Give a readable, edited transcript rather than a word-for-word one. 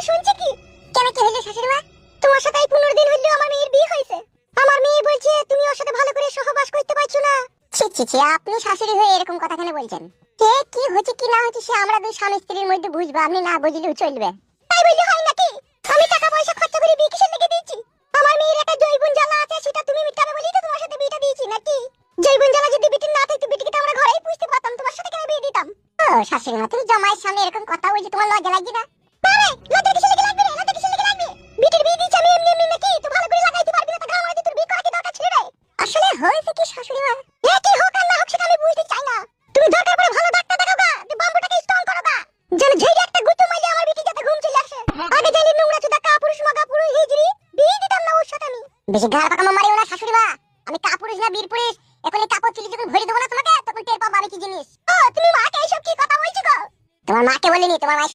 শুনছি কি? কেন কি হইলো শাশুড়ি মা? তোমার সাথে এই 15 দিন হইলো আমার মেয়ের বিয়ে হইছে। আমার মেয়ে বলছে তুমি ওর সাথে ভালো করে সহবাস করতে পারছো না। ছি ছি ছি, আপনি শাশুড়ি হয়ে এরকম কথা কেন বলছেন? কে কি হচ্ছে কি না হচ্ছে সে আমরা দুই স্বামী স্ত্রীর মধ্যে বুঝবো, আপনি না বুঝলেও চলবে। তাই বললে হয় নাকি? আমি টাকা পয়সা খরচ করে বিয়ে কিসের লেগে দিয়েছি? আমার মেয়ের একটা জৈবন জ্বালা আছে, সেটা তুমি মিটাবে বলেই তো তোমার সাথে বিয়েটা দিয়েছি নাকি? জৈবন জ্বালা যদি বিটির না থাকতো বিটিকে তো আমরা ঘরেই পুষতে পারতাম, তোমার সাথে কেন বিয়ে দিতাম? ও শাশুড়ি মা, তুমি জামাইয়ের সামনে এরকম কথা বলছো, তোমার লজ্জা লাগছে না? বাবা, লজ্জা কিসের লেগে লাগবে রে? লজ্জা কিসের লেগে লাগবে? বিটির বিয়ে দিয়েছি আমি এমনি এমনি নাকি? তো ভালো করে লাগাইতে পারবি না, তো ঘাম হইতে তোর বিয়ে করা কি দরকার ছিল রে? আসলে হয়েছে কি শাশুড়ি মা, কি হোক আর না হোক সেটা আমি বুঝতে চাই না। তুমি দরকার পড়ে ভালো ডাক্তার দেখাও গা, যে বাম্বুটাকে স্ট্রং করো গা, যেন ঝেড়ে একটা গুঁতো মাইলে আমার বিটি যাতে ঘুম চলে আসে। আগে জানি নোংরা চোদা কাপুরুষ মাগা পুরো হিজড়ি, বিয়ে দিতাম না ওর সাথে আমি। বেশি ঘাড় পাকামো মারিও না শাশুড়ি মা, আমি কাপুরুষ না বীর পুরুষ। এখন এই কাপড় চুলি যখন ভরে দেবো না তোমাকে, তখন টের পাবো আমি কি জিনিস। ও তুমি মাকে এইসব কি কথা বলছো গো? তোমার মাকে বলিনি, তোমার মা